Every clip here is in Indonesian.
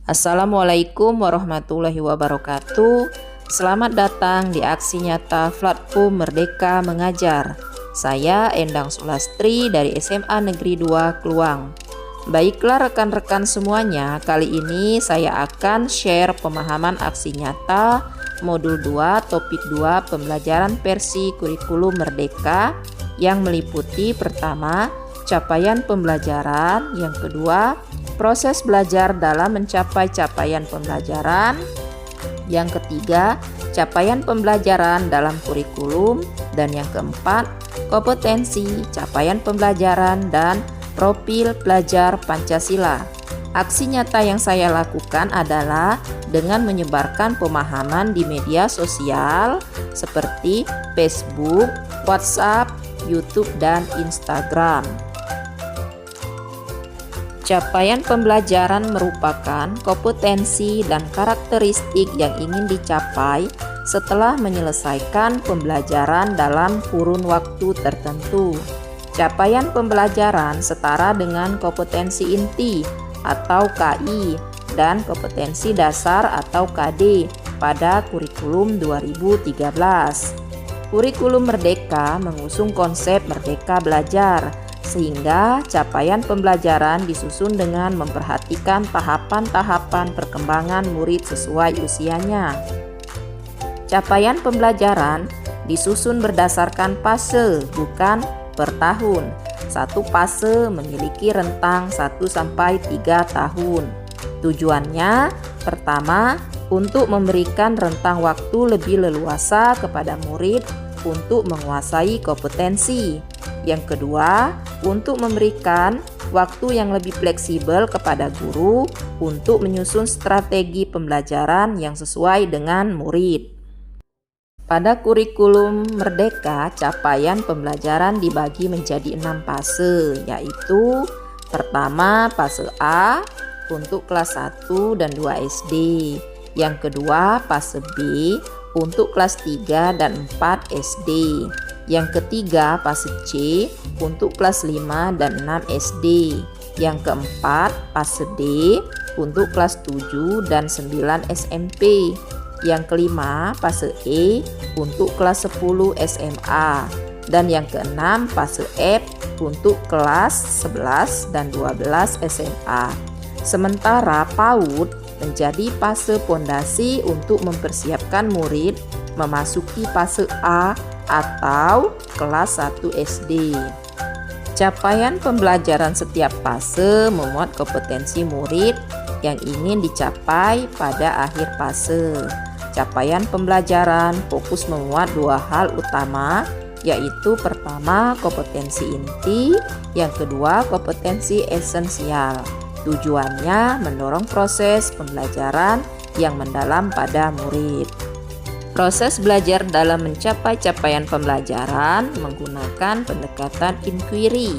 Assalamualaikum warahmatullahi wabarakatuh. Selamat datang di aksi nyata platform Merdeka Mengajar. Saya Endang Sulastri dari SMA Negeri 2 Kluang. Baiklah rekan-rekan semuanya, kali ini saya akan share pemahaman aksi nyata modul 2 topik 2 pembelajaran versi kurikulum Merdeka yang meliputi pertama, capaian pembelajaran, yang kedua, proses belajar dalam mencapai capaian pembelajaran, yang ketiga, capaian pembelajaran dalam kurikulum, dan yang keempat, kompetensi, capaian pembelajaran, dan profil pelajar Pancasila. Aksi nyata yang saya lakukan adalah dengan menyebarkan pemahaman di media sosial seperti Facebook, WhatsApp, YouTube, dan Instagram. Capaian pembelajaran merupakan kompetensi dan karakteristik yang ingin dicapai setelah menyelesaikan pembelajaran dalam kurun waktu tertentu. Capaian pembelajaran setara dengan kompetensi inti atau KI dan kompetensi dasar atau KD pada kurikulum 2013. Kurikulum Merdeka mengusung konsep Merdeka Belajar, sehingga capaian pembelajaran disusun dengan memperhatikan tahapan-tahapan perkembangan murid sesuai usianya. Capaian pembelajaran disusun berdasarkan fase, bukan per tahun. Satu fase memiliki rentang 1-3 tahun. Tujuannya, pertama, untuk memberikan rentang waktu lebih leluasa kepada murid untuk menguasai kompetensi. Yang kedua, untuk memberikan waktu yang lebih fleksibel kepada guru untuk menyusun strategi pembelajaran yang sesuai dengan murid. Pada kurikulum Merdeka, capaian pembelajaran dibagi menjadi 6 fase, yaitu pertama, fase A untuk kelas 1 dan 2 SD. Yang kedua, fase B untuk kelas 3 dan 4 SD. Yang ketiga, fase C untuk kelas 5 dan 6 SD. Yang keempat, fase D untuk kelas 7 dan 9 SMP. Yang kelima, fase E untuk kelas 10 SMA. Dan yang keenam, fase F untuk kelas 11 dan 12 SMA. Sementara PAUD menjadi fase pondasi untuk mempersiapkan murid memasuki fase A atau kelas 1 SD. Capaian pembelajaran setiap fase memuat kompetensi murid yang ingin dicapai pada akhir fase. Capaian pembelajaran fokus memuat 2 hal utama, yaitu pertama, kompetensi inti, yang kedua, kompetensi esensial. Tujuannya mendorong proses pembelajaran yang mendalam pada murid. Proses belajar dalam mencapai capaian pembelajaran menggunakan pendekatan inquiry.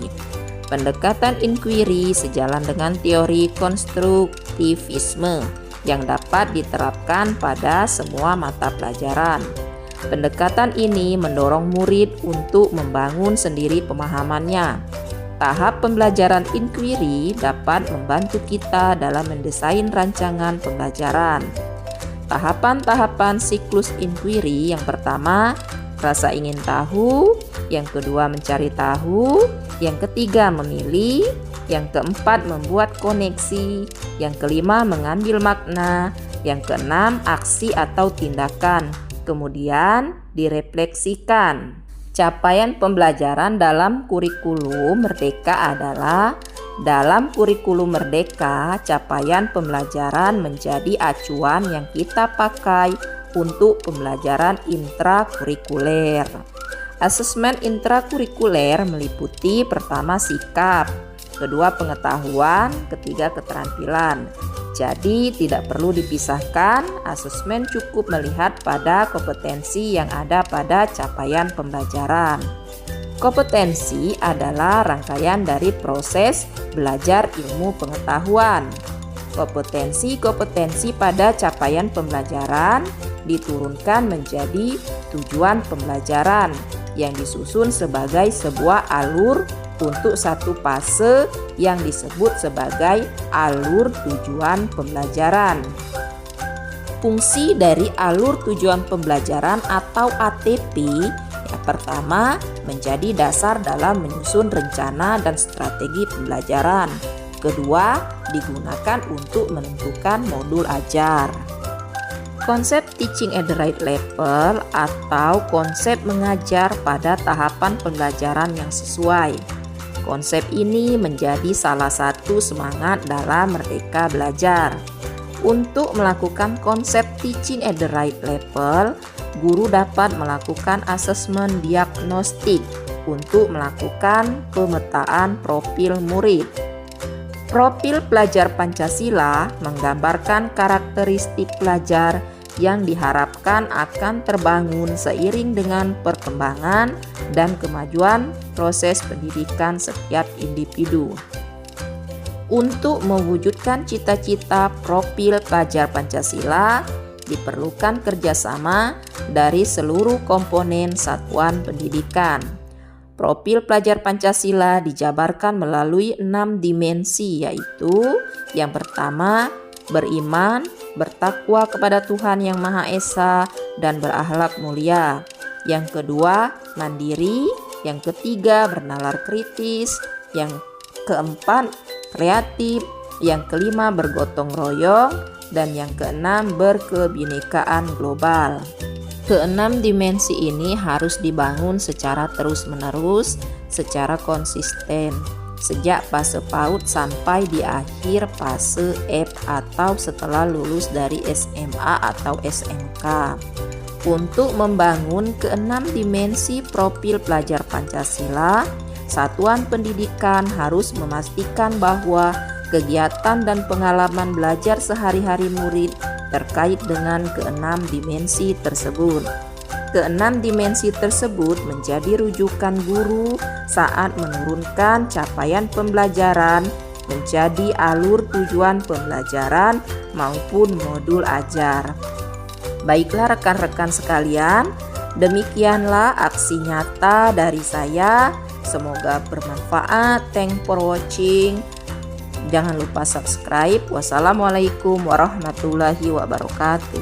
Pendekatan inquiry sejalan dengan teori konstruktivisme yang dapat diterapkan pada semua mata pelajaran. Pendekatan ini mendorong murid untuk membangun sendiri pemahamannya. Tahap pembelajaran inquiry dapat membantu kita dalam mendesain rancangan pembelajaran. Tahapan-tahapan siklus inquiry: yang pertama, rasa ingin tahu, yang kedua, mencari tahu, yang ketiga, memilih, yang keempat, membuat koneksi, yang kelima, mengambil makna, yang keenam, aksi atau tindakan, kemudian direfleksikan. Capaian pembelajaran dalam kurikulum Merdeka adalah: dalam kurikulum Merdeka, capaian pembelajaran menjadi acuan yang kita pakai untuk pembelajaran intrakurikuler. Asesmen intrakurikuler meliputi pertama, sikap, kedua, pengetahuan, ketiga, keterampilan. Jadi tidak perlu dipisahkan, asesmen cukup melihat pada kompetensi yang ada pada capaian pembelajaran. Kompetensi adalah rangkaian dari proses belajar ilmu pengetahuan. Kompetensi-kompetensi pada capaian pembelajaran diturunkan menjadi tujuan pembelajaran yang disusun sebagai sebuah alur untuk satu fase yang disebut sebagai alur tujuan pembelajaran. Fungsi dari alur tujuan pembelajaran atau ATP yang pertama menjadi dasar dalam menyusun rencana dan strategi pembelajaran. Kedua, digunakan untuk menentukan modul ajar. Konsep teaching at the right level atau konsep mengajar pada tahapan pembelajaran yang sesuai. Konsep ini menjadi salah satu semangat dalam Merdeka Belajar. Untuk melakukan konsep teaching at the right level, guru dapat melakukan asesmen diagnostik untuk melakukan pemetaan profil murid. Profil pelajar Pancasila menggambarkan karakteristik pelajar yang diharapkan akan terbangun seiring dengan perkembangan dan kemajuan proses pendidikan setiap individu. Untuk mewujudkan cita-cita profil pelajar Pancasila, diperlukan kerjasama dari seluruh komponen satuan pendidikan. Profil pelajar Pancasila dijabarkan melalui 6 dimensi, yaitu yang pertama, beriman, bertakwa kepada Tuhan Yang Maha Esa, dan berakhlak mulia. Yang kedua, mandiri. Yang ketiga, bernalar kritis. Yang keempat, kreatif. Yang kelima, bergotong royong. Dan yang keenam, berkebinekaan global. Keenam dimensi ini harus dibangun secara terus-menerus, secara konsisten, sejak fase PAUD sampai di akhir fase F atau setelah lulus dari SMA atau SMK. Untuk membangun keenam dimensi profil pelajar Pancasila, satuan pendidikan harus memastikan bahwa kegiatan dan pengalaman belajar sehari-hari murid terkait dengan keenam dimensi tersebut. Keenam dimensi tersebut menjadi rujukan guru saat menurunkan capaian pembelajaran menjadi alur tujuan pembelajaran maupun modul ajar. Baiklah rekan-rekan sekalian, demikianlah aksi nyata dari saya. Semoga bermanfaat. Thanks for watching. Jangan lupa subscribe. Wassalamualaikum warahmatullahi wabarakatuh.